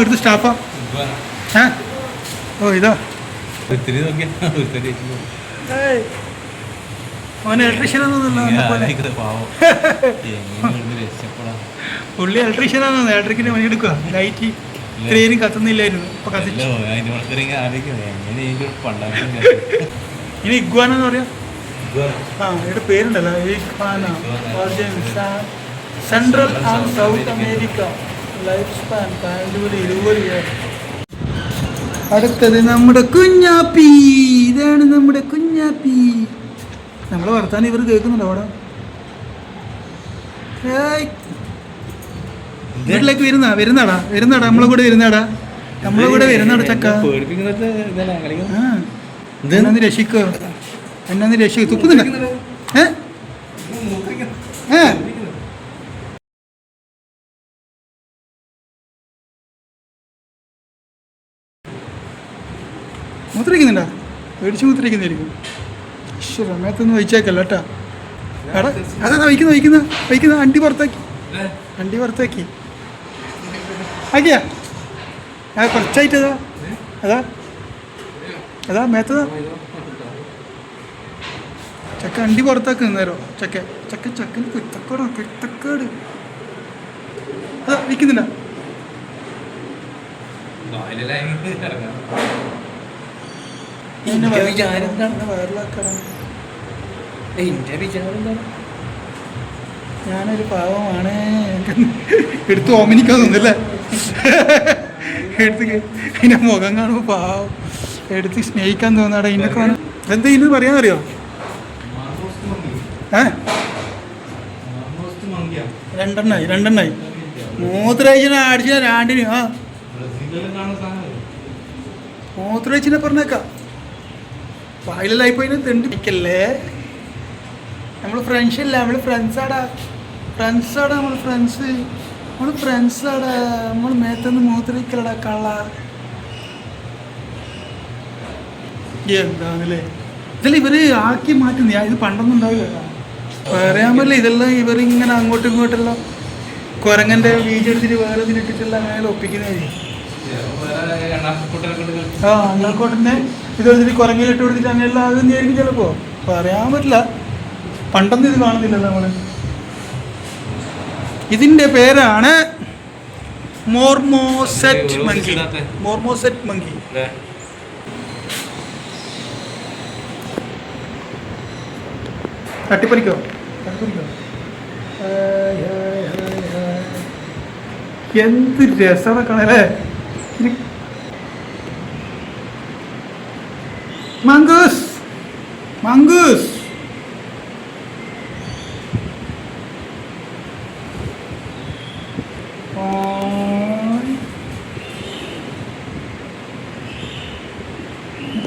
ഇവിടുത്തെ സ്റ്റാഫാ? ഓ ഇതാ അവന് ഇലക്ട്രീഷ്യനാണെന്നല്ലോ. പുള്ളി ഇലക്ട്രീഷ്യനാണെന്ന്. ഇലക്ട്രിക്കിന് പണി എടുക്കുക. ലൈറ്റ് ഇത്രയും കത്തുന്നില്ലായിരുന്നു, ഇപ്പൊ കത്തിച്ചു. ഇനി ഇഗ്വാനെന്ന് പറയാ. ആ ഇവിടെ പേരുണ്ടല്ലോ, central and South America. Life span 20 year. അടുത്തത് നമ്മുടെ കുഞ്ഞാപ്പി. ഇതാണ് നമ്മുടെ കുഞ്ഞാപ്പി. നമ്മളെ വർത്താനം ഇവർ കേൾക്കുന്നുണ്ടോ അവിടെ? വീട്ടിലേക്ക് വരുന്നാടാ നമ്മളെ കൂടെ വരുന്നാടാ ചക്ക. എന്നാന്ന് രക്ഷിക്കോ, എന്നാന്ന് രക്ഷിക്കോ. തുപ്പുന്നില്ല. മൂത്രയ്ക്കുന്നുണ്ടാ? പേടിച്ച് മൂത്രയ്ക്കുന്നായിരിക്കും. ഈശ്വര, മേത്തൊന്നും വഹിച്ചേക്കല്ല കേട്ടാ. എടാ അതാ വഹിക്കുന്ന അണ്ടി പുറത്താക്കി ആക്കിയാ. കുറച്ചായിട്ടതാ അതാ മേത്തതാ. ചക്ക അണ്ടി പുറത്താക്കി നേരോ. ചക്കന് കുത്തക്കേട് അതാ വയ്ക്കുന്നുണ്ടാ. ഞാനൊരു പാവമാണ്. എടുത്ത് ഓമനിക്കാൻ തോന്നില്ലേ? എടുത്ത് അതിൻ്റെ മുഖം കാണുമ്പോൾ പാവം എടുത്ത് സ്നേഹിക്കാൻ തോന്നാടാ. ഇതിനൊക്കെ എന്താ ഇതിന് പറയാന്നറിയോ? രണ്ടെണ്ണായി മൂത്രയിച്ചിനെ അടിച്ച രണ്ടിന്. മൂത്രയിച്ചിനെ പറഞ്ഞേക്കാം. വായിലായിപ്പോയി തെണ്ടിക്കല്ലേ. നമ്മൾ ഫ്രണ്ട്സില്ല, നമ്മൾ ഫ്രണ്ട്സാടാ. നമ്മൾ മേത്തൊന്ന് മൂത്രയിക്കലടാ കള്ള. എന്താണല്ലേ ഇതല്ല ഇവര് ആക്കി മാറ്റുന്ന. ഇത് പണ്ടൊന്നും ഉണ്ടാവില്ല, പറയാൻ പറ്റില്ല. ഇതെല്ലാം ഇവരിങ്ങനെ അങ്ങോട്ടും ഇങ്ങോട്ടെല്ലാം കുരങ്ങൻ്റെ ബീജെടുത്തിട്ട് വേറെ ഇതിലിട്ടിട്ടുള്ള അങ്ങനെ ഒപ്പിക്കുന്നതായി. അണ്ണാക്കോട്ടൻ്റെ ഇതെടുത്തിട്ട് കുരങ്ങിലിട്ട് കൊടുത്തിട്ട് അങ്ങനെയുള്ള അതൊന്നും ആയിരിക്കും ചിലപ്പോൾ, പറയാൻ പറ്റില്ല. പണ്ടൊന്നും ഇത് കാണുന്നില്ലല്ലോ നമ്മള്. ഇതിൻ്റെ പേരാണ് മോർമോസെറ്റ് മങ്കി. തട്ടിപ്പറിക്കോ. എന്ത് രസമാണ് കാണല്ലേ. മംഗൂസ്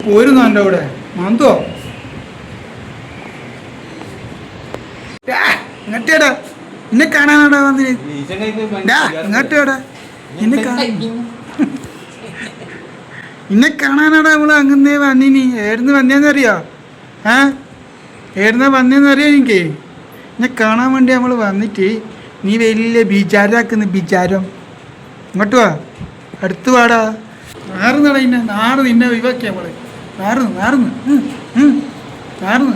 പോരുന്നോ എൻ്റെ അവിടെ? മാന്തോ ഇങ്ങോട്ടേടാ, എന്നെ കാണാനാടാ വന്നിന്. ഇങ്ങോട്ടേടാ എന്നെ കാണാനാടാ നമ്മള് അങ്ങനെ വന്നിനി. ഏടുന്ന് വന്നേന്നറിയോ? ഏടുന്ന വന്നേന്നറിയോ? എനിക്ക് എന്നെ കാണാൻ വേണ്ടി നമ്മൾ വന്നിട്ട് നീ വലിയ ബിചാരാക്കുന്ന ബിചാരം. ഇങ്ങോട്ട് വാ, അടുത്ത് വാടാ. നാറുന്നടാ ഇന്നെ, നിന്നെ ഒഴിവാക്കി നമ്മള്. നാറുന്നു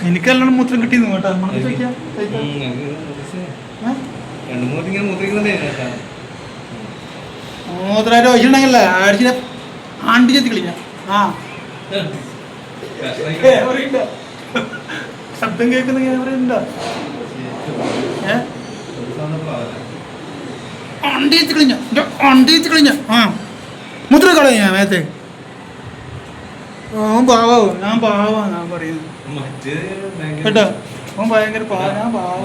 എനിക്കെല്ലാം മൂത്രം കിട്ടിയെന്ന് കേട്ടോ. മൂത്രം ഒഴിച്ചിട്ടുണ്ടെങ്കിലേ അടിച്ചിനെ ആണ്ടി ചെത്തി കളിഞ്ഞ. ശബ്ദം കേൾക്കുന്ന ക്യാമറ ഉണ്ടോ? അണ്ടി ചെത്തി കളിഞ്ഞ. മൂത്രം കളഞ്ഞ മേത്തെ. ഓൻ പാവാവോ? ഞാൻ പറയുന്നു കേട്ടോ. ഓൻ ഭയങ്കര ഞാൻ പാവ.